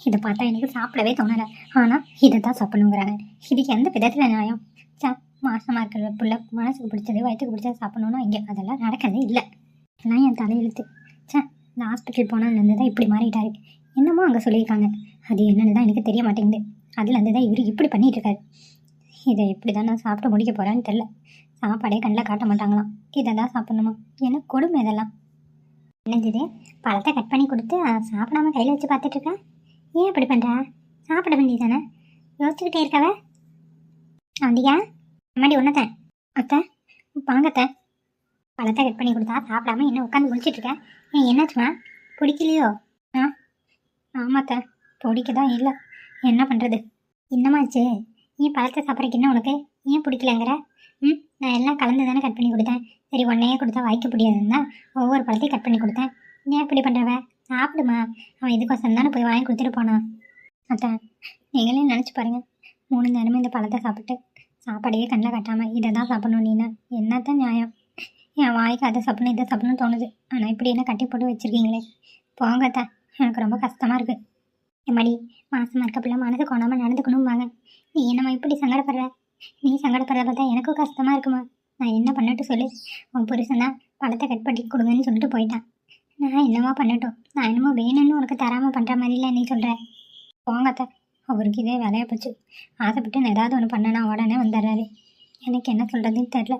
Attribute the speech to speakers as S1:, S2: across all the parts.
S1: இதை பார்த்தா எனக்கு சாப்பிடவே தோணலை. ஆனால் இதை தான் சாப்பிடணுங்கிறாங்க. இதுக்கு எந்த விதத்தில் நியாயம்? மாசமாக இருக்கிற புள்ள மனசுக்கு பிடிச்சது வயிற்றுக்கு பிடிச்சது சாப்பிடணும்னா இங்கே அதெல்லாம் நடக்கிறதே இல்லை. எல்லாம் என் தலையெழுத்து. இந்த ஹாஸ்பிட்டல் போனதுலேருந்து தான் இப்படி மாறிட்டாரு. என்னமோ அங்கே சொல்லியிருக்காங்க, அது என்னன்னு தான் எனக்கு தெரிய மாட்டேங்குது. அதுலேருந்து தான் இவர் இப்படி பண்ணிட்டு இருக்காரு. இதை எப்படி தான் நான் சாப்பிட்டு முடிக்க போகிறேன்னு தெரில. சாப்பாடே கண்ணில் காட்ட மாட்டாங்களாம், இதை தான் சாப்பிட்ணுமா? எனக்கு கொடுமை இதெல்லாம். என்னது பழத்தை கட் பண்ணி கொடுத்து சாப்பிடாம கையில் வச்சு பார்த்துட்ருக்கா? ஏன் இப்படி பண்ணுறா? சாப்பிட வேண்டியது தானே? யோசிச்சுக்கிட்டே இருக்கவ. அவந்தியா அம்மாடி ஒன்றத்தேன் அத்தை வாங்கத்தை. பழத்தை கட் பண்ணி கொடுத்தா சாப்பிடாம என்ன உட்காந்து முடிச்சிட்ருக்க? என்னாச்சுமா, பிடிக்கலையோ? ஆமாத்த, பிடிக்கதான் இல்லை, என்ன பண்ணுறது? என்னமாச்சு? ஏன் பழத்தை சாப்பிட்றதுக்கு என்ன உனக்கு? ஏன் பிடிக்கலங்கிற? நான் எல்லாம் கலந்து தானே கட் பண்ணி கொடுத்தேன். சரி ஒன்றையே கொடுத்தா வாய்க்க முடியாதுன்னா ஒவ்வொரு பழத்தையும் கட் பண்ணி கொடுத்தேன். ஏன் இப்படி பண்ணுறவ? சாப்பிடுமா, அவன் இதுக்கோசம் தானே போய் வாங்கி கொடுத்துட்டு போனான். அத்தை நீங்களே நினச்சி பாருங்கள், 3 நேரமும் இந்த பழத்தை சாப்பிட்டு சாப்பாடையே கண்ணில் கட்டாமல் இதை தான் சாப்பிடணும். நீனா என்னத்தான் நியாயம்? என் வாய்க்கு அதை சாப்பிடணும் இதை சாப்பிடணும்னு தோணுது. ஆனால் இப்படி என்ன கட்டி போட்டு வச்சுருக்கீங்களே, போங்கத்தா, எனக்கு ரொம்ப கஷ்டமாக இருக்குது. எம்மாடி மாசமாக இருக்க பிள்ளை மனசு கொண்டாமல் நடந்துக்கணும்பாங்க. நீ என்னம்மா இப்படி சங்கடப்படுற? நீ சங்கடப்படுறத பார்த்தா எனக்கும் கஷ்டமாக இருக்குமா? நான் என்ன பண்ணட்டு சொல்லு? உன் புருஷன் தான் பழத்தை கட் பண்ணி கொடுங்கன்னு சொல்லிட்டு போயிட்டான். நான் என்னமா பண்ணட்டும்? நான் என்னமோ வேணும்னு உனக்கு தராமல் பண்ணுற மாதிரில நீ சொல்கிற. போங்கத்தா, அவருக்கு இதே வேலையாக போச்சு. ஆசைப்பட்டு நான் ஏதாவது ஒன்று பண்ணனா உடனே வந்துடுறாரு. எனக்கு என்ன சொல்கிறதுன்னு தெரில.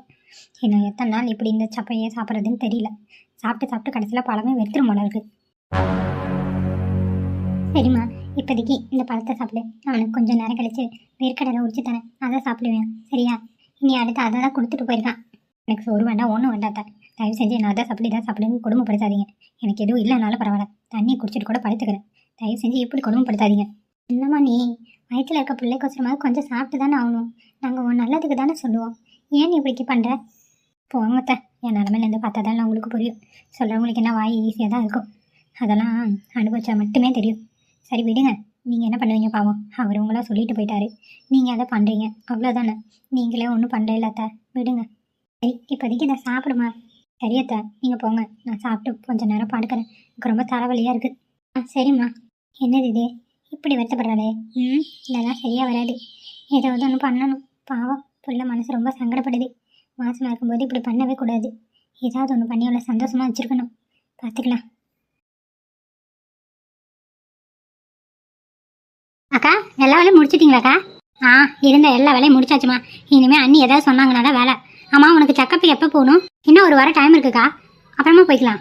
S1: இன்னும் எத்தனை நாள் இப்படி இந்த சப்பையே சாப்பிட்றதுன்னு தெரியல. சாப்பிட்டு சாப்பிட்டு கடைசியில் பழமே வெறுத்துரும் போல இருக்கு. சரிம்மா, இப்போதைக்கு இந்த பழத்தை சாப்பிடு. அவனுக்கு கொஞ்சம் நேரம் கழிச்சு வேர்க்கடலை உரிச்சு தரேன், அதை சாப்பிடுவேன். சரியா? இனி அடுத்து அதை தான் கொடுத்துட்டு போயிருக்கான். எனக்கு சோறு வேண்டாம் ஒன்றும் வேண்டாத்த. தயவு செஞ்சு நான் அதை சாப்பிடு இதை சாப்பிடுன்னு கொடுமைப்படுத்தாதீங்க. எனக்கு எதுவும் இல்லைனாலும் பரவாயில்ல, தண்ணியை குடிச்சிட்டு கூட படுத்துக்கிறேன். தயவு செஞ்சு இப்படி கொடுமைப்படுத்தாதீங்க. என்னம்மா நீ வயிற்றில் இருக்க பிள்ளைக்கோசரமாக கொஞ்சம் சாப்பிட்டு தானே ஆகணும். நாங்கள் உன் நல்லதுக்கு தானே சொல்லுவோம். ஏன் நீ இப்படிக்கு பண்ணுற? போங்கத்த, என் நிலமையிலேருந்து பார்த்தா தான் உங்களுக்கு புரியும். சொல்கிறவங்களுக்கு என்ன வாய் ஈஸியாக தான் இருக்கும். அதெல்லாம் அனுபவிச்சா மட்டுமே தெரியும். சரி விடுங்க, நீங்கள் என்ன பண்ணுவீங்க பாவம்? அவர் உங்களா சொல்லிட்டு போயிட்டாரு, நீங்கள் அதை பண்ணுறீங்க, அவ்வளோதானே. நீங்களே ஒன்றும் பண்ணல இல்லாத்த, விடுங்க. சரி இப்போதைக்கு நான் சாப்பிடுமா? சரியத்த, நீங்கள் போங்க, நான் சாப்பிட்டு கொஞ்சம் நேரம் படுக்கிறேன். எனக்கு ரொம்ப தலைவலியாக இருக்குது. சரிம்மா. என்னது இது இப்படி வருத்தப்படுறாளே? இதெல்லாம் சரியாக வராது. ஏதாவது ஒன்று பண்ணணும். பாவம் புள்ள மனசு ரொம்ப சங்கடப்படுது. மாசமாக இருக்கும்போது இப்படி பண்ணவே கூடாது. ஏதாவது ஒன்று பண்ணி அவளை சந்தோஷமாக வச்சுருக்கணும். பார்த்துக்கலாம். அக்கா எல்லா வேலையும் முடிச்சிட்டிங்களாக்கா? இருந்த எல்லா வேலையும் முடிச்சாச்சுமா. இனிமேல் அண்ணி ஏதாவது சொன்னாங்கன்னா தான் வேலை. ஆமாம், உனக்கு செக்கப்புக்கு எப்போ போகணும்? இன்னும் ஒரு வாரம் டைம் இருக்குக்கா, அப்புறமா போய்க்கலாம்.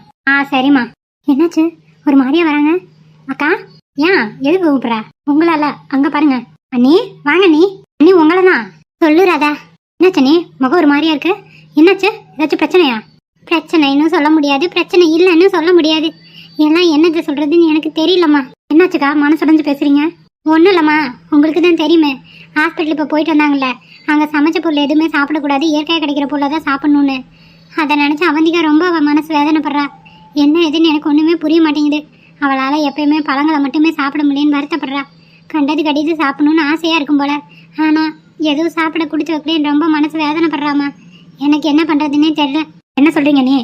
S1: சரிம்மா. என்னாச்சு ஒரு மாதிரியா வராங்க? அக்கா ஏன் எதுக்கு கூப்பிட்ற? உங்களால அங்கே பாருங்க. அண்ணி வாங்க. அண்ணி உங்களை தான். சொல்லு ராதா. என்னாச்சு நீ முகம் ஒரு மாதிரியா இருக்கு? என்னாச்சு? ஏதாச்சும் பிரச்சனையா? பிரச்சனைன்னு சொல்ல முடியாது, பிரச்சனை இல்லைன்னு சொல்ல முடியாது. எல்லாம் என்னது சொல்கிறதுன்னு எனக்கு தெரியலம்மா. என்னாச்சுக்கா மனசுடைஞ்சு பேசுகிறீங்க? ஒன்றும் இல்லைம்மா, உங்களுக்கு தான் தெரியுமே, ஹாஸ்பிட்டல் இப்போ போயிட்டு வந்தாங்கல்ல, அங்கே சமைச்ச பொருள் எதுவுமே சாப்பிடக்கூடாது, இயற்கையாக கிடைக்கிற பொருளை தான் சாப்பிட்ணுன்னு. அதை நினச்சி அவந்திக்கா ரொம்ப அவள் மனசு வேதனைப்படுறா. என்ன எதுன்னு எனக்கு ஒன்றுமே புரிய மாட்டேங்குது. அவளால் எப்பயுமே பழங்களை மட்டுமே சாப்பிட முடியும்னு வருத்தப்படுறா. கண்டது கடிது சாப்பிடணுன்னு ஆசையாக இருக்கும் போல, ஆனால் எதுவும் சாப்பிட குடிச்சு வைக்கலேன்னு ரொம்ப மனசு வேதனைப்படுறாம்மா. எனக்கு என்ன பண்ணுறதுன்னே தெரியல. என்ன சொல்கிறீங்க நீ?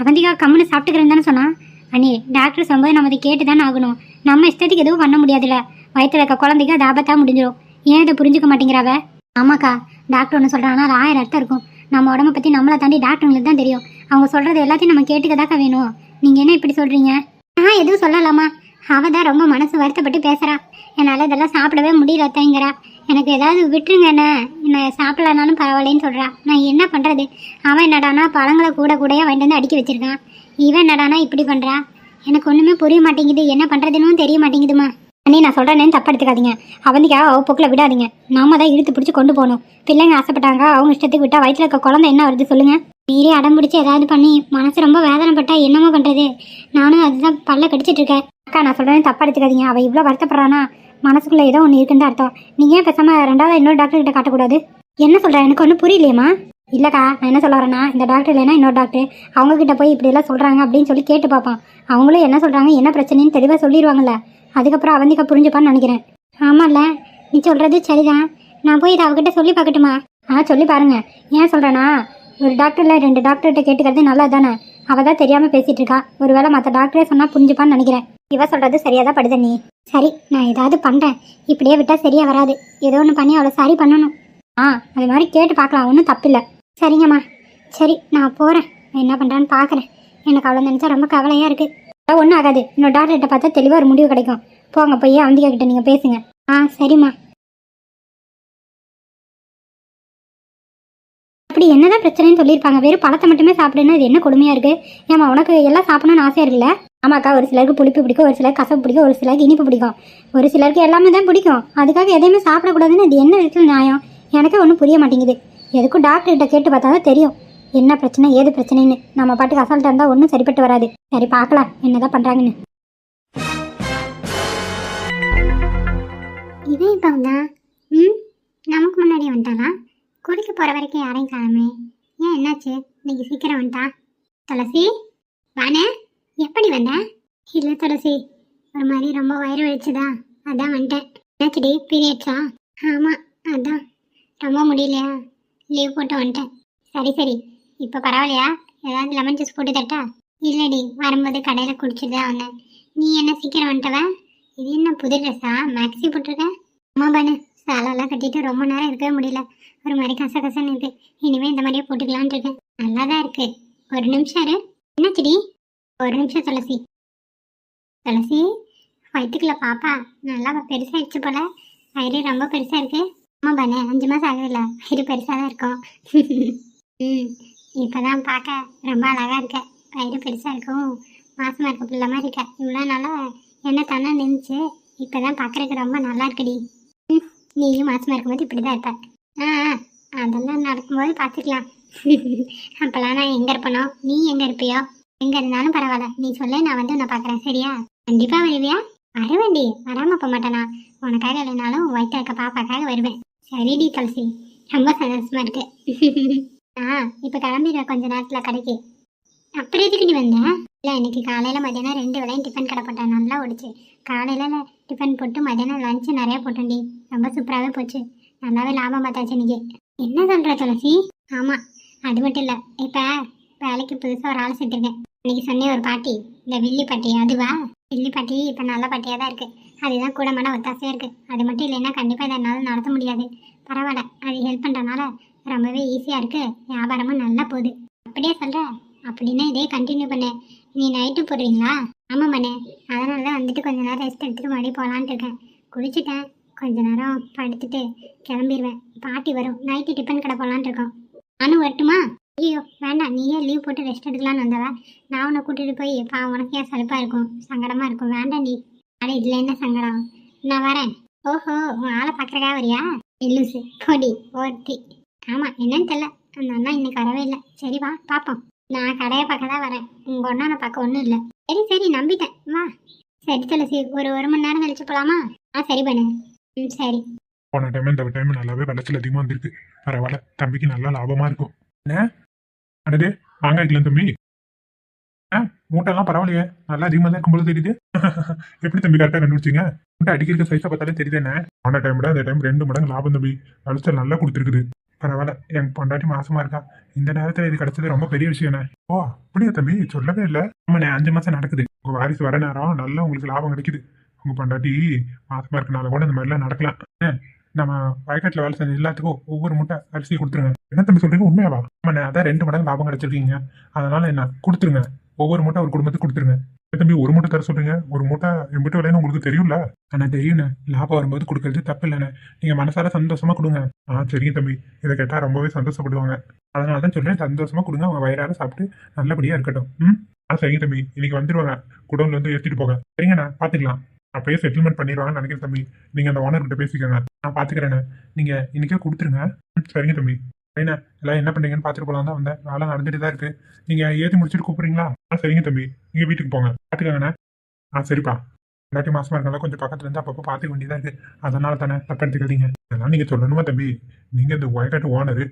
S1: அவந்திக்கா கம்முன்னு சாப்பிட்டுக்கிறேன்னு தானே சொன்னா? அண்ணி டாக்டர் சொல்லும்போது நம்ம அதை கேட்டு தானே ஆகணும். நம்ம இஷ்டத்துக்கு எதுவும் பண்ண முடியாதுல்ல. வயிற்றுல இருக்க குழந்தைக்கு அது ஆபத்தாக முடிஞ்சிடும். ஏன் இதை புரிஞ்சுக்க மாட்டேங்கிறாவ? ஆமாக்கா, டாக்டர் ஒன்று சொல்கிறாங்கன்னா அது 1000 அர்த்தம் இருக்கும். நம்ம உடம்பை பற்றி நம்மளை தாண்டி டாக்டருங்களுக்கு தான் தெரியும். அவங்க சொல்கிறது எல்லாத்தையும் நம்ம கேட்டுக்கதாக்கா வேணும். நீங்கள் என்ன இப்படி சொல்கிறீங்க? நான் எதுவும் சொல்லலாமா? அவள் தான் ரொம்ப மனசு வருத்தப்பட்டு பேசுகிறா. என்னால் இதெல்லாம் சாப்பிடவே முடியலத்தேங்கிறா. எனக்கு ஏதாவது விட்டுருங்க, என்ன சாப்பிடலனாலும் பரவாயில்லன்னு சொல்கிறா. நான் என்ன பண்ணுறது? அவன் என்னடானா பழங்களை கூடையாக வாங்கிட்டு வந்து அடுக்கி வச்சிருக்கான். இவன் என்னடானா இப்படி பண்ணுறா. எனக்கு ஒன்றுமே புரிய மாட்டேங்குது. என்ன பண்ணுறதுன்னு தெரிய மாட்டேங்குதுமா. அண்ணி நான் சொல்கிறேன்னு தப்பு எடுத்துக்காதீங்க. அவந்திக்கா போக்கில் விடாதீங்க. நாம தான் இழுத்து பிடிச்சி கொண்டு போகணும். பிள்ளைங்க ஆசைப்பட்டாங்க, அவங்க இஷ்டத்துக்கு விட்டால் வயிற்றில் இருக்க குழந்தை என்ன வருது சொல்லுங்கள்? மீறி அடம் பிடிச்சி ஏதாவது பண்ணி மனசு ரொம்ப வேதனைப்பட்டா என்னமோ பண்ணுறது? நானும் அதுதான் பல்ல கடிச்சிட்டு இருக்கேன். அக்கா நான் சொல்கிறேன்னு தப்பு எடுத்துக்காதீங்க. அவள் இவ்வளோ வருத்தப்படுறானா மனசுக்குள்ளே ஏதோ ஒன்று இருக்குன்னு அர்த்தம். நீங்கள் ஏன் பேசாமல் 2வது இன்னொரு டாக்டர்கிட்ட காட்டக்கூடாது? என்ன சொல்கிறேன் எனக்கு ஒன்றும் புரியலையேம்மா. இல்லைக்கா நான் என்ன சொல்ல வரேன்னா, இந்த டாக்டர் இல்லைன்னா இன்னொரு டாக்டர் அவங்கக்கிட்ட போய் இப்படியெல்லாம் சொல்கிறாங்க அப்படின்னு சொல்லி கேட்டு பார்ப்பான். அவங்களும் என்ன சொல்கிறாங்க என்ன பிரச்சனைன்னு தெளிவாக சொல்லிடுவாங்கல்ல. அதுக்கப்புறம் அவந்திக்கா புரிஞ்சுப்பான்னு நினைக்கிறேன். ஆமாம்ல, நீ சொல்கிறது சரிதான். நான் போய் இதை அவகிட்ட சொல்லி பார்க்கட்டுமா? சொல்லி பாருங்கள். ஏன் சொல்கிறேன்னா, ஒரு டாக்டரில் 2 டாக்டர்கிட்ட கேட்டுக்கிறது நல்லா தானே. அவள் தான் தெரியாமல் பேசிகிட்டு இருக்கா. ஒரு வேளை மற்ற டாக்டரே சொன்னால் புரிஞ்சுப்பான்னு நினைக்கிறேன். இவ சொல்றது சரியா தான் படுத நீ. சரி, நான் ஏதாவது பண்றேன். இப்படியே விட்டா சரியா வராது. ஏதோ ஒன்று பண்ணி அவளை சரி பண்ணணும். அது மாதிரி கேட்டு பார்க்கலாம், ஒன்றும் தப்பில்லை. சரிங்கம்மா. சரி, நான் போறேன். என்ன பண்றான்னு பாக்குறேன். எனக்கு அவளை நினைச்சா ரொம்ப கவலையா இருக்கு. ஒன்றும் ஆகாது. இன்னொரு டாக்டர்கிட்ட பார்த்தா தெளிவாக ஒரு முடிவு கிடைக்கும். போங்க, போய் அவந்திகா கிட்ட நீங்க பேசுங்க. சரிம்மா. அப்படி என்னதான் பிரச்சனைன்னு சொல்லியிருப்பாங்க. வெறும் பழத்தை மட்டுமே சாப்பிடுன்னா இது என்ன கொடுமையா இருக்கு? ஏமா உனக்கு எல்லாம் சாப்பிடணும்னு ஆசையா இருக்குல்ல? ஆமாக்கா, ஒரு சிலருக்கு புளிப்பு பிடிக்கும், ஒரு சிலருக்கு கசப்பு பிடிக்கும், ஒரு சிலருக்கு இனிப்பு பிடிக்கும், ஒரு சிலருக்கு எல்லாமே தான் பிடிக்கும். அதுக்காக எதையுமே சாப்பிடக்கூடாதுன்னு இது என்ன விதத்தில் நியாயம்? எனக்கே ஒன்றும் புரிய மாட்டேங்குது. எதுக்கும் டாக்டர்கிட்ட கேட்டு பார்த்தா தான் தெரியும் என்ன பிரச்சனை ஏது பிரச்சனைன்னு. நம்ம பாட்டுக்கு அசால்ட்டாக இருந்தால் ஒன்றும் சரிப்பட்டு வராது. சரி, பார்க்கலாம் என்னதான் பண்ணுறாங்கன்னு. இதே இப்போ தான் நமக்கு முன்னாடியே வந்துட்டாளா? குடிக்க போகிற வரைக்கும் யாரையும் காணுமே. ஏன், என்னாச்சு? இன்னைக்கு சீக்கிரம் வந்துட்டா. துளசி, வானே, எப்படி வந்த? இல்லை துளசி, ஒரு மாதிரி ரொம்ப வயிறு வலிச்சுதா, அதான் வந்துட்டேன். என்னாச்சுடி, பீரியட்ஸா? ஆமாம், அதான் ரொம்ப முடியலையா, லீவ் போட்டு வந்துட்டேன். சரி சரி, இப்போ பரவாயில்லையா? ஏதாவது லெமன் ஜூஸ் போட்டு தட்டா? இல்லைடி, வரும்போது கடையில் குடிச்சிட்டு தான் வந்தேன். நீ என்ன சீக்கிரம் வந்துட்டவ? இது என்ன புது ட்ரெஸ்ஸா? மேக்ஸி போட்டிருக்க? அம்மா பானு, சாலெல்லாம் கட்டிட்டு ரொம்ப நேரம் இருக்கவே முடியல. ஒரு மாதிரி கசகசன்னு இருக்கு. இனிமே இந்த மாதிரியே போட்டுக்கலான் இருக்கேன். நல்லா தான் இருக்கு. ஒரு நிமிஷம் இரு. என்னாச்சுடி? ஒரு நிமிஷம் துளசி. துளசி, வயிற்றுக்குள்ள பாப்பா நல்லா பெருசாகிடுச்சு போல. வயிறு ரொம்ப பெருசா இருக்கு. அம்மா பானே, 5 மாதம் ஆகுதுல்ல, வயிறு பெருசாக தான் இருக்கும். இப்போதான் பார்க்க ரொம்ப அழகா இருக்க. வயிறு பெருசா இருக்கும், மாசமா இருக்க பிள்ளை மாதிரி இருக்க. இவ்வளோ நாளா என்ன தானே நின்றுச்சு. இப்போதான் பார்க்கறதுக்கு ரொம்ப நல்லா இருக்குடி. நீயும் மாசமா இருக்கும்போது இப்படிதான் இருப்ப. அதெல்லாம் நடக்கும்போது பார்த்துக்கலாம். அப்பெல்லாம் நான் எங்கே இருப்பனோ, நீ எங்கே இருப்பியோ, எங்கே இருந்தாலும் பரவாயில்ல, நீ சொல்ல, நான் வந்து உன்னை பார்க்குறேன். சரியா? கண்டிப்பாக வருவியா? வருவேண்டி, வராமல் போக மாட்டேனா? உனக்காக இல்லைனாலும் வயிற்று இருக்க பாப்பாக்காக வருவேன். சரிடி துளசி, ரொம்ப சந்தோஷமா இருக்கு. இப்போ கிளம்பிடுவேன் கொஞ்ச நேரத்தில் கடைக்கு. அப்புறம் எதுக்கு நீ வந்தேன்? இல்லை, இன்னைக்கு காலையில் மதியானம் 2 வேளையும் டிஃபன் கடை போட்டேன். நல்லா ஓடிச்சு. காலையில் டிஃபன் போட்டு மதியானம் லஞ்சு நிறையா போட்டேன்டி. ரொம்ப சூப்பராகவே போச்சு. நல்லாவே லாபம் பார்த்தாச்சு இன்னைக்கு. என்ன சொல்கிற துளசி? ஆமாம், அது மட்டும் இல்லை, இப்போ வேலைக்கு புதுசாக ஒரு ஆள் சேர்த்துருக்கேன். இன்னைக்கு சொன்னேன் ஒரு பாட்டி, இந்த வில்லி பாட்டி, அதுவா? வில்லி பாட்டி இப்போ நல்ல பாட்டியாக தான் இருக்குது. அதுதான் கூட மன ஒத்தாசையாக இருக்குது. அது மட்டும் இல்லைன்னா கண்டிப்பாக இதை என்னால் நடத்த முடியாது. பரவாயில்ல, அது ஹெல்ப் பண்ணுறதுனால ரொம்பவே ஈஸியாக இருக்குது. வியாபாரமும் நல்லா போகுது. அப்படியே சொல்கிற? அப்படின்னா இதே கண்டினியூ பண்ண. நீ நைட்டு போடுறீங்களா? ஆமாம் பண்ணு. அதனால தான் வந்துட்டு கொஞ்ச நேரம் ரெஸ்ட் எடுத்துகிட்டு மறுபடியும் போகலான்ட்டு இருக்கேன். குளிச்சுட்டேன், கொஞ்ச நேரம் படுத்துட்டு கிளம்பிடுவேன். பாட்டி வரும். நைட்டு டிஃபன் கடை போகலான்ட்டு இருக்கோம். நானும் வரட்டுமா? ஐயோ வேண்டாம், நீயே லீவ் போட்டு ரெஸ்ட் எடுக்கலான்னு வந்தவ. நான் உன்னை கூட்டிகிட்டு போய் உனக்கு ஏன் சலுப்பாக இருக்கும், சங்கடமாக இருக்கும். வேண்டாம் நீ. அட, இதில் என்ன சங்கடம்? நான் வரேன். ஓஹோ, உன் ஆளை பார்க்குறக்கா வரியா? இல்லுசு பொடி ஓட்டி. ஆமாம், என்னன்னு தெரியல, அந்த அண்ணா இன்னைக்கு வரவே இல்லை. சரி வா பார்ப்போம். நான் கடையை பார்க்க தான் வரேன், உங்கள் ஒன்றா நான் பார்க்க ஒன்றும் இல்லை. சரி சரி, நம்பிட்டேன், வா. சரி துளசி, ஒரு 1 மணி நேரம் கழிச்சு போகலாமா? சரி பண்ணு. சரி.
S2: போன டைம் இந்த டைம் நல்லாவே விளைச்சல் அதிகமாக வந்திருக்கு. பரவாயில்ல, தம்பிக்கு நல்லா லாபமாக இருக்கும். என்ன அடடே, வாங்க வைக்கலாம் தம்பி. மூட்டைலாம் பரவாயில்லையே, நல்லா அதிகமாக தான் இருக்கும்போது தெரியுது. எப்படி தம்பி கரெக்டாக கண்டுபிடிச்சிங்க? மூட்டை அடிக்கிற சைஸை பார்த்தாலே தெரியுது. என்ன போன டைம் விட இந்த டைம் 2 மடங்கு லாபம் தம்பி. விளைச்சல் நல்லா கொடுத்துருக்குது. பரவாயில்ல, என் பொண்டாட்டி மாசமா இருக்கா. இந்த நேரத்தில் இது கிடைச்சது ரொம்ப பெரிய விஷயம். என்ன ஓ அப்படியா தம்பி, சொல்லவே இல்லை. ஆமாண்ணே, 5 மாதம் நடக்குது. உங்கள் வாரிசு வர நேரம் நல்லா உங்களுக்கு லாபம் கிடைக்குது. உங்க பொண்டாட்டி மாசமா இருக்கனால கூட இந்த மாதிரிலாம் நடக்கலாம். நம்ம வயக்காட்டில் வேலை செஞ்ச எல்லாத்துக்கும் ஒவ்வொரு மூட்டை அரிசி கொடுத்துருங்க. என்ன தம்பி சொல்றீங்க, உண்மையாவா? ஆமாண்ணே, அதான் 2 மடங்கு லாபம் கிடைச்சிருக்கீங்க. அதனால என்ன கொடுத்துருங்க, ஒவ்வொரு மூட்டை ஒரு குடும்பத்துக்கு கொடுத்துருங்க. தம்பி, ஒரு மூட்டை தர சொல்றீங்க, ஒரு மூட்டை எம்பிட்டு விலைன்னு உங்களுக்கு தெரியும்ல? ஆனால் தெரியுண்ணே, லாபம் வரும்போது கொடுக்கறது தப்பு இல்லைண்ணே. நீங்க மனசார சந்தோஷமா கொடுங்க. சரிங்க தம்பி, இதை கேட்டா ரொம்பவே சந்தோஷப்படுவாங்க. அதனால தான் சொல்றேன், சந்தோஷமா கொடுங்க. அவங்க வயிறார சாப்பிட்டு நல்லபடியா இருக்கட்டும். சரிங்க தம்பி, இன்னைக்கு வந்துருவாங்க. குடோன்ல வந்து ஏற்றிட்டு போக. சரிங்கண்ணா, பாத்துக்கலாம். அப்பயே செட்டில்மெண்ட் பண்ணிடுவாங்கன்னு நினைக்கிறேன் தம்பி. நீங்க அந்த ஓனர் கிட்ட பேசிக்கோங்க, நான் பாத்துக்கிறேண்ணே. நீங்க இன்னைக்கே கொடுத்துருங்க. சரிங்க தம்பி. சரிண்ணா, எல்லாம் என்ன பண்றீங்கன்னு பாத்துட்டு போலாம் தான் வந்தேன். வேலை நடந்துட்டு தான் இருக்கு. நீங்க ஏற்றி முடிச்சுட்டு கூப்பிடுறீங்களா? சரிங்க தம்பி, நீங்க வீட்டுக்கு போங்க, பாத்துக்கோங்கண்ணே. சரிப்பா. இல்லாட்டி மாசமா இருக்கலாம், கொஞ்சம் பக்கத்துல இருந்து அப்பப்போ பாத்துக்க வேண்டியதா இருக்கு. அதனால தானே, தப்ப எடுத்துக்காதீங்க. இதெல்லாம் நீங்க சொல்லணுமா தம்பி? நீங்க இந்த வயக்காட்டு ஓனரு,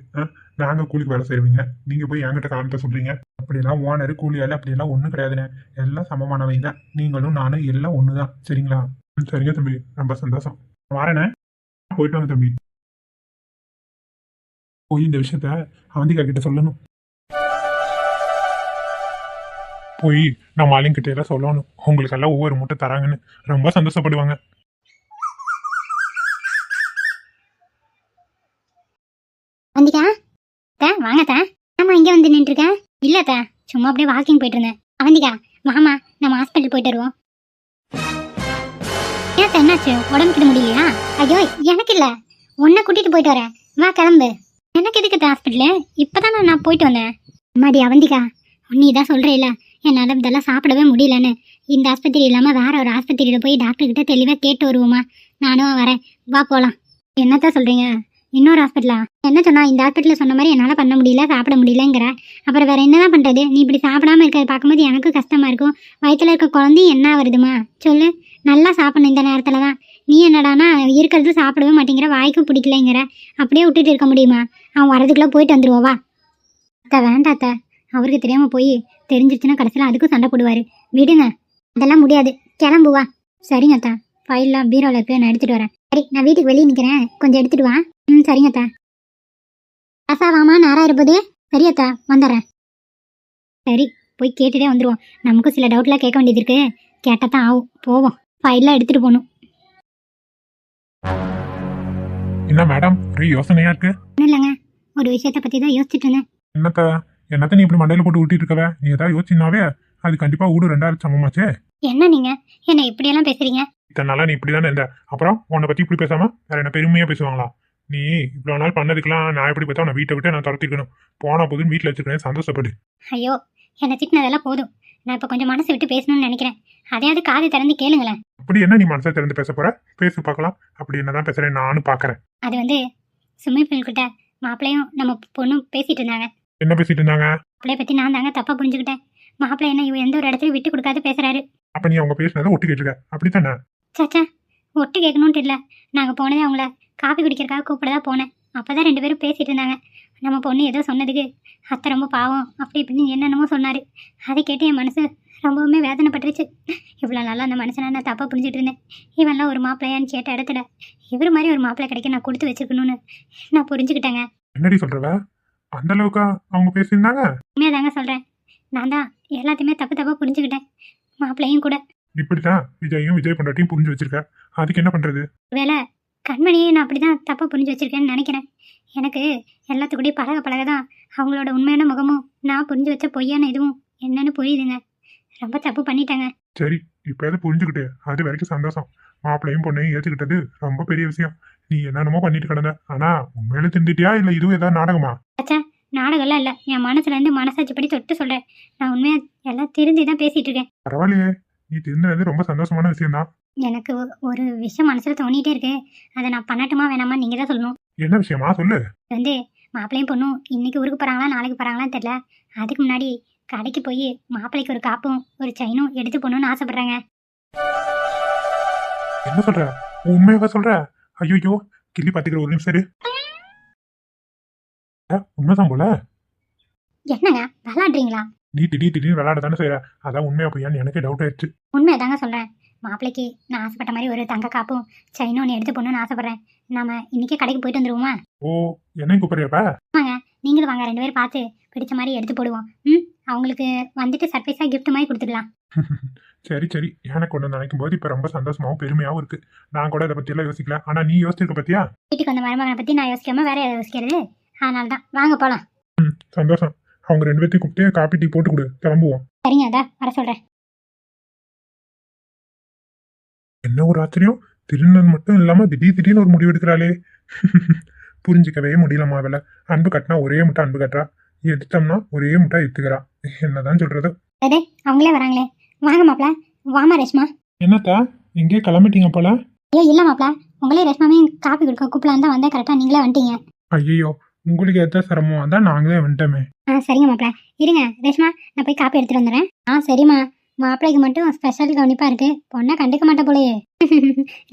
S2: நாங்க கூலிக்கு வேலை செய்வீங்க. நீங்க போய் என்கிட்ட காரணத்தை சொல்றீங்க. அப்படியெல்லாம் ஓனரு கூலியால அப்படியெல்லாம் ஒண்ணும் கிடையாதுண்ணே. எல்லாம் சமமானவை தான். நீங்களும் நானும் எல்லாம் ஒண்ணுதான். சரிங்களா? சரிங்க தம்பி, ரொம்ப சந்தோஷம். வரேண்ணே, போயிட்டு வாங்க தம்பி. போய் இந்த விஷயத்த அவந்திகா கிட்ட சொல்லணும். போய் நம்ம ஆளுங்கிட்ட எல்லாம் சொல்லணும், உங்களுக்கு எல்லாம் ஒவ்வொரு மூட்டை தராங்கன்னு. ரொம்ப சந்தோஷப்படுவாங்க.
S1: வந்திக்கா வாங்க தா. ஆமா இங்க வந்து நின்றுருக்க. இல்ல தா, சும்மா அப்படியே வாக்கிங் போயிட்டு இருந்தேன். அவந்திகா வாமா, நம்ம ஹாஸ்பிட்டல் போயிட்டு வருவோம். ஏன் என்னாச்சு, உடம்புக்கிட்ட முடியலையா? ஐயோ எனக்கு இல்ல, உன்னை கூட்டிட்டு போயிட்டு வரேன், வா கிளம்பு. எனக்கு எதுக்கு ஹாஸ்பிட்டலு, இப்பதானே நான் போயிட்டு வந்தேன். அம்மாடி அவந்திகா, நீ தான் சொல்ற இல்ல என்னால இதெல்லாம் சாப்பிடவே முடியலன்னு. இந்த ஆஸ்பத்திரி இல்லாம வேற ஒரு ஆஸ்பத்திரியில போய் டாக்டர் கிட்ட தெளிவா கேட்டு வருவோமா? நானும் வரேன், வா போலாம். என்னத்தான் சொல்றீங்க, இன்னொரு ஹாஸ்பிட்டலா? என்ன சொன்னா, இந்த ஹாஸ்பிட்டலில் சொன்ன மாதிரி என்னால் பண்ண முடியல, சாப்பிட முடியலங்கிற. அப்புறம் வேற என்னதான் பண்ணுறது? நீ இப்படி சாப்பிடாம இருக்கிறத பார்க்கும்போது எனக்கும் கஷ்டமா இருக்கும். வயிற்றுல இருக்க குழந்தையும் என்ன வருதுமா சொல்லு. நல்லா சாப்பிடணும் இந்த நேரத்தில் தான். நீ என்னடானா இருக்கிறது சாப்பிடவே மாட்டேங்கிற, வாய்க்கும் பிடிக்கலைங்கிற. அப்படியே விட்டுட்டு இருக்க முடியுமா? அவன் வரதுக்குள்ளே போயிட்டு வந்துடுவோவா? அத்தை வேண்டாத்த, அவருக்கு தெரியாமல் போய் தெரிஞ்சிருச்சுன்னா கடைசியில் அதுக்கும் சண்டை போடுவார். விடுங்க, அதெல்லாம் முடியாது, கிளம்புவா. சரிங்க அத்தா, ஃபைல்லாம் பீரோவில் இருக்கு, நான் எடுத்துகிட்டு வரேன். சரி, நான் வீட்டுக்கு வெளியே நிற்கிறேன், கொஞ்சம் எடுத்துகிட்டு வா. சரிங்க அத்தா. அசா வாமா, நேரம் இருப்பது. சரி அத்தா, வந்துடுறேன். சரி, போய் கேட்டுட்டே வந்துடுவோம். நமக்கும் சில டவுட்லாம் கேட்க வேண்டியது இருக்கு, கேட்டால் தான் ஆகும். போவோம், ஃபைல்லாம் எடுத்துகிட்டு போகணும்.
S2: என்ன மேடம் ஒரே யோசனையா இருக்கு?
S1: ஒன்றும் இல்லைங்க, ஒரு விஷயத்தை பற்றி தான் யோசிச்சுட்டு இருந்தேன்.
S2: என்னத்த நீ இப்படி மண்டையில போட்டு ஊட்டிட்டு இருக்கவ? நீ ஏதாவது யோசிச்சினாவே அது கண்டிப்பா ஊடு 2000 சமமாச்சே.
S1: என்ன நீங்க என்ன இப்படியெல்லாம் பேசுறீங்க?
S2: இத்தனை நாளா நீ இப்படிதானே இருந்த, அப்புறம் உன்னை பத்தி இப்படி பேசாம வேற என்ன பெருமையா பேசுவாங்களா? நீ இவ்வளவு நாள் பண்ணதுக்கெல்லாம் நான் எப்படி பார்த்தா உன்னை வீட்டை விட்டு நான் துரத்திக்கணும். போனா போதுன்னு வீட்டுல வச்சிருக்கேன், சந்தோஷப்படு.
S1: ஐயோ, என்னை திட்டினதெல்லாம் போதும். நான் இப்போ கொஞ்சம் மனசு விட்டு பேசணும்னு நினைக்கிறேன். அதையாவது காது திறந்து கேளுங்களேன்.
S2: அப்படி என்ன நீ மனசை திறந்து பேச போற? பேசு பார்க்கலாம். அப்படி என்னதான் பேசுறேன் நானும் பாக்குறேன்.
S1: அது வந்து ஸ்விம்மிங் பூல் கிட்ட மாப்பிள்ளையும் நம்ம பொண்ணும் பேசிட்டு இருந்தாங்க.
S2: என்ன பேசிட்டு இருந்தாங்க?
S1: மாப்பிள்ளைய பத்தி நான் தாங்க தப்பா புரிஞ்சுக்கிட்டேன். மாப்பிள்ளை என்ன இவ எந்த ஒரு இடத்துலையும் விட்டு கொடுக்காது பேசுறாரு.
S2: அப்ப நீ அவங்க பேசினதை ஒட்டு கேட்டுருக்க, அப்படித்தானே?
S1: சாச்சா, ஒட்டு கேட்கணும்ட்டு இல்லை, நாங்க போனதே அவங்கள காஃபி குடிக்கிறதுக்காக கூப்பிடதா போனேன். அப்பதான் 2 பேரும் பேசிட்டு இருந்தாங்க. நம்ம பொண்ணு ஏதோ சொன்னதுக்கு அத்தை ரொம்ப பாவம் அப்படி இப்படின்னு என்னென்னமோ சொன்னாரு. அதை கேட்டு என் மனசு ரொம்பவுமே வேதனைப்பட்டுருச்சு. இவ்வளோ நாளாக அந்த மனுஷனை நான் தப்பாக புரிஞ்சுட்டு இருந்தேன். இவன்லாம் ஒரு மாப்பிள்ளையான்னு கேட்ட இடத்துல இவர் மாதிரி ஒரு மாப்பிள்ளை கிடைக்க நான் கொடுத்து வச்சிருக்கணும்னு நான் புரிஞ்சுக்கிட்டேங்க.
S2: என்னடி சொல்றவ? அந்த அளவுக்கா அவங்க பேசியிருந்தாங்க?
S1: உண்மையாதாங்க சொல்கிறேன். நான் தான் எல்லாத்தையுமே தப்பாக புரிஞ்சுக்கிட்டேன், மாப்பிள்ளையும் கூட.
S2: இப்படித்தான் விஜயும் விஜய் பொண்டாட்டியும் புரிஞ்சு வச்சிருக்க, அதுக்கு என்ன பண்றது?
S1: வேலை கண்மணியே நான் அப்படி தான் தப்பாக புரிஞ்சு வச்சிருக்கேன்னு நினைக்கிறேன். எனக்கு எல்லாத்துக்கூடயும் பழக பழக தான் அவங்களோட உண்மையான முகமும் நான் புரிஞ்சு வச்ச பொய்யான இதுவும் என்னன்னு புரியுதுங்க. ரொம்ப தப்பு பண்ணிட்டாங்க.
S2: சரி, இப்பயாவது புரிஞ்சுக்கிட்டு அது வரைக்கும் சந்தோஷம். மாப்பிள்ளையும் பொண்ணையும் ஏற்றுக்கிட்டது ரொம்ப பெரிய விஷயம். நீ என்னென்னமோ பண்ணிட்டு கிடந்த, ஆனா உண்மையில திருந்திட்டியா இல்ல இதுவும் ஏதாவது நாடகமா?
S1: அச்சா, நாடகம்லாம் இல்லை, என் மனசுல இருந்து மனசாட்சிப்படி தொட்டு சொல்கிறேன். நான் உண்மையாக எல்லாம் தெரிஞ்சு தான் பேசிகிட்டு இருக்கேன்.
S2: பரவாயில்லையே, நீ திருந்தது ரொம்ப சந்தோஷமான விஷயம் தான்.
S1: எனக்கு ஒரு விஷயம் மனசில் தோணிகிட்டே இருக்கு, அதை நான் பண்ணட்டுமா வேணாமா நீங்கள் தான் சொல்லணும்.
S2: என்ன விஷயமா சொல்லு.
S1: வந்து மாப்பிள்ளையும் பொண்ணும் இன்னைக்கு ஊருக்கு போகிறாங்களா நாளைக்கு போகிறாங்களான்னு தெரியல. அதுக்கு முன்னாடி கடைக்கு போய் மாப்பிள்ளைக்கு ஒரு காப்பும் ஒரு செயினும் எடுத்து போகணுன்னு ஆசைப்பட்றாங்க.
S2: என்ன சொல்ற? உண்மையாவா சொல்ற? ஐயோ, கிள்ளி பாத்துக்கிற ஒரு நிமிஷம் இரு. உண்மைதான் போல.
S1: என்னங்க விளாடுறீங்களா?
S2: நீ திடீர்னு விளையாட தானே செய்யற, அதான் உண்மையா போயான்னு எனக்கே டவுட் ஆயிடுச்சு.
S1: உண்மையை தாங்க சொல்கிறேன். மாப்பிள்ளைக்கு நான் ஆசைப்பட்ட மாதிரி ஒரு தங்க காப்பும் செயினும் ஒன்று எடுத்து போகணுன்னு ஆசைப்பட்றேன். நாம இன்னைக்கே கடைக்கு போயிட்டு வந்துருவோமா?
S2: ஓ, என்ன கூப்பிடுறியப்ப?
S1: வாங்க, நீங்களும் வாங்க, 2 பேரும் பார்த்து பிடிச்ச மாதிரி எடுத்து போடுவோம். அவங்களுக்கு வந்துட்டு சர்ப்ரைஸாக கிஃப்ட் மாதிரி கொடுத்துடலாம்.
S2: சரி சரி, எனக்கு ஒன்று நினைக்கும் போது இப்போ ரொம்ப சந்தோஷமாவும் பெருமையாகவும் இருக்கு. நான் கூட இதை பத்தி எல்லாம் யோசிக்கல, ஆனா நீ யோசிச்சிருக்க பத்தியா?
S1: வீட்டுக்கு வந்த மருமகனை பற்றி நான் யோசிக்காம வேற எதை யோசிக்கிறது? அதனால தான் வாங்க போகலாம்.
S2: சந்தோஷம். அவங்க 2 பேர்த்தையும் கூப்பிட்டு காப்பி டீ போட்டு கொடு, கிளம்புவோம்.
S1: சரிங்க, அதான் வர சொல்கிறேன்.
S2: என்ன ஒரு ஆச்சரியம், திருநன் மட்டும் இல்லாம திடீர்னு ஒரு முடிவு எடுக்கிறாளே. புரிஞ்சிக்கவே முடியலமா அவளை. அன்பு கட்டினா ஒரே முட்டை அன்பு கட்டுறா, எடுத்தோம்னா ஒரே முட்டை எடுத்துக்கிறா. என்னதான் சொல்றது?
S1: அதே அவங்களே வராங்களே, வாங்க மாப்பிள. வாமா ரேஷ்மா.
S2: என்னத்தா எங்கே கிளம்பிட்டீங்க போல?
S1: ஐயோ இல்லை மாப்பிள, உங்களே ரேஷ்மாவையும் காப்பி கொடுக்க கூப்பிடலாம் தான் வந்தேன், கரெக்டாக நீங்களே வந்துட்டீங்க.
S2: ஐயோ, உங்களுக்கு எத்த சிரமம், அதான் நாங்களே வந்துட்டோமே.
S1: சரிங்க மாப்பிள, இருங்க ரேஷ்மா, நான் போய் காப்பி எடுத்துட்டு வந்துடுறேன். சரிம்மா, மாப்பிள்ளைக்கு மட்டும் ஸ்பெஷல் கவனிப்பா இருக்கு, பொண்ணை கண்டுக்க மாட்டே போலயே.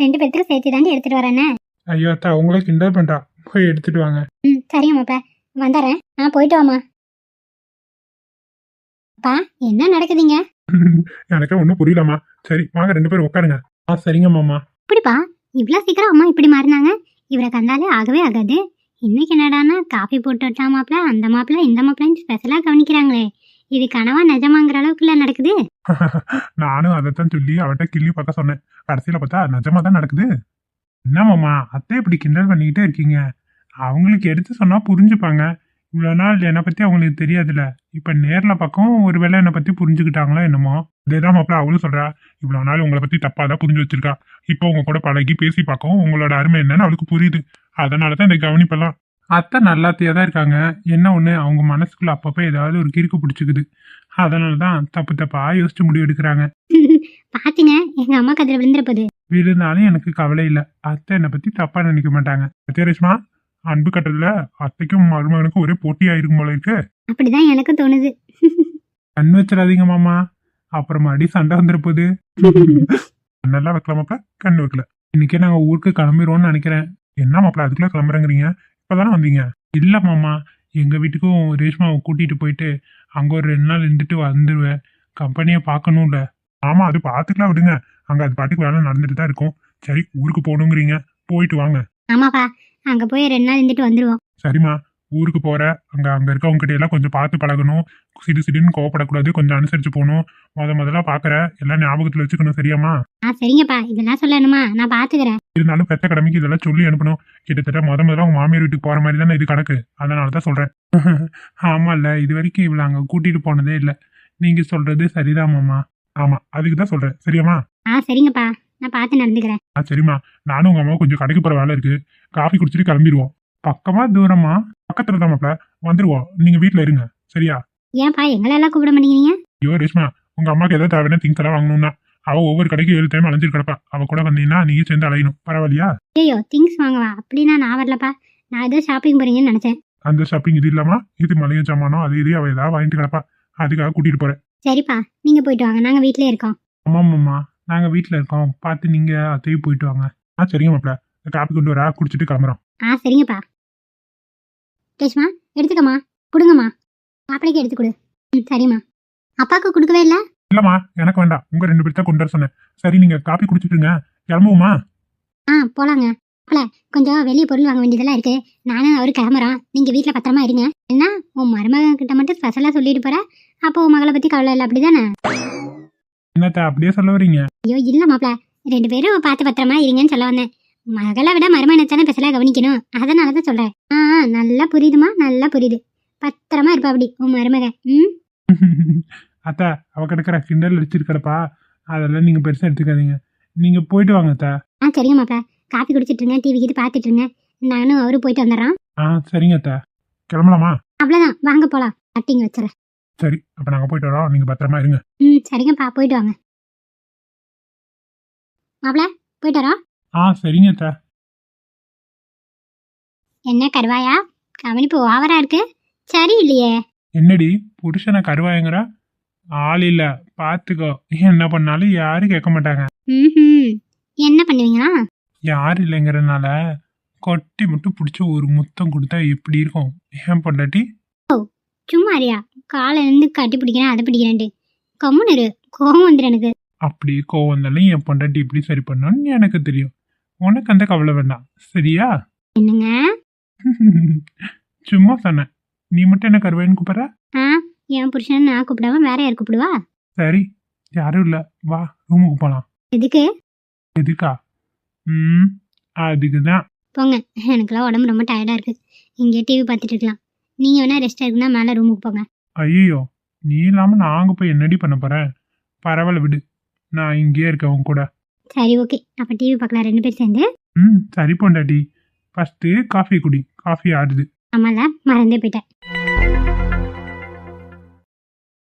S1: 2 பேத்துக்கும் சேர்த்து தாண்டி எடுத்துட்டு வரேன்னு.
S2: ஐயோ அத்தா, உங்களை கிண்டல் பண்றா, போய் எடுத்துட்டு வாங்க.
S1: சரிங்க மாப்பிள, வந்துடுறேன். போயிட்டு வாமா. அப்பா, என்ன நடக்குதுங்க?
S2: எனக்கு ஒன்றும் புரியலம்மா. சரி வாங்க 2 பேரும் உட்காருங்க. சரிங்க மாமா.
S1: இப்படிப்பா இவ்வளோ சீக்கிரம் அம்மா இப்படி மாறினாங்க? இவரை கண்டாலே ஆகவே ஆகாது. இன்னைக்கு என்னடானா காஃபி போட்டு வச்சா மாப்பிள்ள, அந்த மாப்பிள்ள இந்த மாப்பிள்ளன்னு ஸ்பெஷலாக கவனிக்கிறாங்களே. இது கனவா நிஜமாங்கிற அளவுக்குள்ள நடக்குது.
S2: நானும் அதைத்தான் சொல்லி அவட்ட கிள்ளி பார்க்க சொன்னேன். கடைசியில பார்த்தா நிஜமா தான் நடக்குது. என்ன மாமா அத்தை இப்படி கிண்டல் பண்ணிக்கிட்டே இருக்கீங்க? அவங்களுக்கு எடுத்து சொன்னா புரிஞ்சுப்பாங்க. இவ்வளவு நாள் என்னை பத்தி அவங்களுக்கு தெரியாதுல்ல. இப்ப நேர்ல பக்கம் ஒருவேளை என்னை பத்தி புரிஞ்சுக்கிட்டாங்களோ என்னமோ. அதேதான் மாப்பிள்ள அவளும் சொல்றா. இவ்வளவு நாள் உங்களை பத்தி தப்பா தான் புரிஞ்சு வச்சிருக்கா. இப்போ உங்க கூட பழகி பேசி பார்க்கவும் உங்களோட அருமை என்னன்னு அவளுக்கு புரியுது. அதனாலதான் இந்த கவனிப்பெல்லாம். அத்தை நல்லாத்தையா தான் இருக்காங்க. என்ன ஒண்ணு அவங்க மனசுக்குள்ள அப்பப்ப ஏதாவது ஒரு கிறுக்கு பிடிச்சிக்குது. அதனாலதான் தப்பு தப்பா யோசிச்சு முடிவு எடுக்கிறாங்க.
S1: பாத்துங்க, எங்க அம்மா கதிர விழுந்துற போகுது.
S2: விழுந்தாலும் எனக்கு கவலை இல்ல. அத்தை என்னை பத்தி தப்பா நினைக்க மாட்டாங்க. அத்தை ரேஷ்மா, அன்பு கட்டதுல அத்தைக்கும் மருமகனுக்கும் ஒரே போட்டி ஆயிருக்கும் போல இருக்கு.
S1: அப்படிதான் எனக்கு தோணுது.
S2: கண் வச்சிடாதீங்க மாமா, அப்புறம் மறுபடி சண்டை வந்துட போகுது. நல்லா வைக்கலாமாப்பா, கண் வைக்கல. இன்னைக்கே நாங்க ஊருக்கு கிளம்பிடுவோம்னு நினைக்கிறேன். என்ன மாப்பிள்ள அதுக்குள்ள கிளம்புறேங்கிறீங்க? இப்பதானே வந்தீங்க. இல்ல மாமா, எங்க வீட்டுக்கும் ரேஷ்மாவை கூட்டிட்டு போயிட்டு அங்க ஒரு 2 நாள் இருந்துட்டு வந்துடுவேன். கம்பெனியை பார்க்கணும்ல. ஆமா, அது பாத்துக்கலாம் விடுங்க. அங்க அது பாட்டுக்கு வேலை நடந்துட்டு தான் இருக்கும். சரி, ஊருக்கு போகணுங்கிறீங்க, போயிட்டு வாங்க.
S1: ஆமாப்பா, அங்க போய் 2 நாள் இருந்துட்டு வந்துருவோம்.
S2: சரிம்மா, ஊருக்கு போற அங்க இருக்கவங்க கிட்ட எல்லாம் கொஞ்சம் பார்த்து பழகணும். சிடுன்னு கோவப்படக்கூடாது, கொஞ்சம் அனுசரிச்சு போகணும். முதல்ல பாக்குற எல்லாம் ஞாபகத்துல வச்சுக்கணும். சரியாம்மா?
S1: சரிங்கப்பா, இதெல்லாம் சொல்லணுமா? நான் பாத்துக்கிறேன்.
S2: இருந்தாலும் பெத்த கடமைக்கு இதெல்லாம் சொல்லி அனுப்பணும். கிட்டத்தட்ட முதல்ல உங்க மாமியார் வீட்டுக்கு போற மாதிரி தானே இது கணக்கு. அதனாலதான் சொல்றேன். ஆமா இல்ல, இது வரைக்கும் இவ்வளவு அங்க கூட்டிட்டு போனதே இல்ல. நீங்க சொல்றது சரிதான் மாமா. ஆமா, அதுக்குதான் சொல்றேன். சரியாம்மா?
S1: சரிங்கப்பா, நான் பார்த்து நடந்துக்கிறேன்.
S2: சரிம்மா, நானும் உங்க அம்மாவும் கொஞ்சம் கடைக்கு போற வேலை இருக்கு. காஃபி குடிச்சிட்டு கிளம்பிடுவோம். பக்கமா தூரமா? பக்கத்துல தான் மாப்ள, வந்துருவோம். நீங்க வீட்டுல இருங்க. சரியா?
S1: ஏன்பா எங்களெல்லாம் கூப்பிட மாட்டேங்கிறீங்க?
S2: ஐயோ ரேஷ்மா, உங்க அம்மாக்கு ஏதாவது தேவையான திங்ஸ் எல்லாம் வாங்கணும்னா அவ ஒவ்வொரு கடைக்கு 7 டைம் அலைஞ்சிட்டு கிடப்பா. அவ கூட வந்தீங்கன்னா நீயும் சேர்ந்து அலையணும். பரவாயில்லையா?
S1: ஐயோ, திங்ஸ் வாங்கவா? அப்படின்னா நான் வரலப்பா. நான் ஏதோ ஷாப்பிங் போறீங்கன்னு நினைச்சேன்.
S2: அந்த ஷாப்பிங் இது இல்லாமா, இது மளிகை சாமானோ அது இது அவ ஏதாவது வாங்கிட்டு கிடப்பா. அதுக்காக கூட்டிட்டு போறேன்.
S1: சரிப்பா, நீங்க போயிட்டு வாங்க, நாங்க வீட்லயே இருக்கோம்.
S2: ஆமாம்மா, நாங்க வீட்டுல இருக்கோம். பார்த்து நீங்க அத்தையும் போயிட்டு வாங்க. சரிங்க மாப்ள, காப்பி கொண்டு வரா, குடிச்சிட்டு கிளம்புறோம்.
S1: சரிங்கப்பா. ரேஷ்மா, எடுத்துக்கம்மா, கொடுங்கம்மா. மாப்பிளைக்கு எடுத்து கொடு. சரிம்மா. அப்பாவுக்கு கொடுக்கவே இல்லை?
S2: இல்லம்மா, எனக்கு வேண்டாம். உங்க 2 பேர்த்த கொண்டு வர சொன்னேன். சரி, நீங்க காப்பி குடிச்சிட்டுங்க, கிளம்புவோமா?
S1: போலாங்க. கொஞ்சம் வெளியே பொருள் வாங்க வேண்டியதெல்லாம் இருக்கு. நானும் அவரு கிளம்புறோம். நீங்க வீட்டுல பத்திரமா இருங்க. என்ன, உன் மருமகன் கிட்ட மட்டும் ஸ்பெஷலா சொல்லிட்டு போற? அப்போ உன் மகளை பத்தி கவலை இல்லை, அப்படிதானே?
S2: என்னத்த அப்படியே சொல்ல வரீங்க?
S1: ஐயோ இல்ல மாப்பிள, 2 பேரும் பார்த்து பத்திரமா இருங்கன்னு சொல்ல வந்தேன். மகளை விட மருமகனைத்தானே ஸ்பெஷலா கவனிக்கணும். அதனாலதான் சொல்றேன். நல்லா புரியுதுமா, நல்லா புரியுது. பத்திரமா இருப்பா அப்படி உன் மருமகன்.
S2: அத்தா, அவ கிடக்குற கிண்டல் அடிச்சிட்டு கிடப்பா. அதெல்லாம் நீங்க பெருசா எடுத்துக்காதீங்க. நீங்க போயிட்டு வாங்க அத்தா.
S1: சரிங்க மாப்பிள, காப்பி குடிச்சிட்டு இருங்க, டிவி கிட்ட பாத்துட்டு இருங்க. நானும் அவரு போயிட்டு வந்துடுறோம்.
S2: சரிங்க அத்தா, கிளம்பலாமா?
S1: அவ்வளவுதான், வாங்க போலாம். கட்டிங் வச்சுறேன்.
S2: சரி, அப்ப நாங்க போயிட்டு வரோம். நீங்க பத்திரமா இருங்க.
S1: சரிங்கப்பா, போயிட்டு வாங்க. மாப்பிள, போயிட்டு வரோம்.
S2: சரிங்க அத்தா.
S1: என்ன கருவாயா, கவனிப்பு ஓவரா இருக்கு. சரி இல்லையே.
S2: என்னடி புருஷனை கருவாயங்கிற? ஆள் இல்ல, பாத்துக்கோ. என்ன பண்ணாலும் யாரும் கேட்க மாட்டாங்க.
S1: என்ன பண்ணுவீங்களா?
S2: யாரு இல்லைங்கிறதுனால கொட்டி மட்டும் பிடிச்சி ஒரு முத்தம் கொடுத்தா எப்படி இருக்கும்? ஏன் பொண்டாட்டி?
S1: சும்மா அறியா, காலை இருந்து கட்டி பிடிக்கிறேன், அதை பிடிக்கிறேன்ட்டு. கம்முன்னு இரு, கோவம் வந்துரு எனக்கு.
S2: அப்படி கோவம் வந்தாலும் என் பொண்டாட்டி இப்படி சரி பண்ணணும்னு எனக்கு தெரியும். உனக்கு அந்த கவலை வேண்டாம், சரியா?
S1: என்னங்க?
S2: சும்மா சொன்னேன். நீ மட்டும் என்ன கருவாயின்னு கூப்பிடுற?
S1: என் புருஷன் நான் கூப்பிடாம வேற யார் கூப்பிடுவா?
S2: சரி, யாரும் இல்ல, வா ரூமுக்கு போலாம்.
S1: எதுக்கு?
S2: எதுக்கா? அதுக்குதான்.
S1: போங்க, எனக்குலாம் உடம்பு ரொம்ப டயர்டா இருக்கு. இங்கே டிவி பார்த்துட்டு இருக்கலாம். நீங்க வேணா ரெஸ்ட் எடுக்கணும்னா மேல ரூமுக்கு போங்க.
S2: ஐயோ, நீ இல்லாம நாங்க போய் என்னடி பண்ண போறேன்? பரவாயில்ல விடு, நான் இங்கேயே இருக்கேன் உன் கூட.
S1: சரி ஓகே, அப்ப டிவி பார்க்கலாம் 2 பேர் சேர்ந்து.
S2: சரி பொண்டாட்டி, ஃபர்ஸ்ட் காஃபி குடி. காஃபி ஆடுது.
S1: ஆமால, மறந்தே போயிட்டேன்.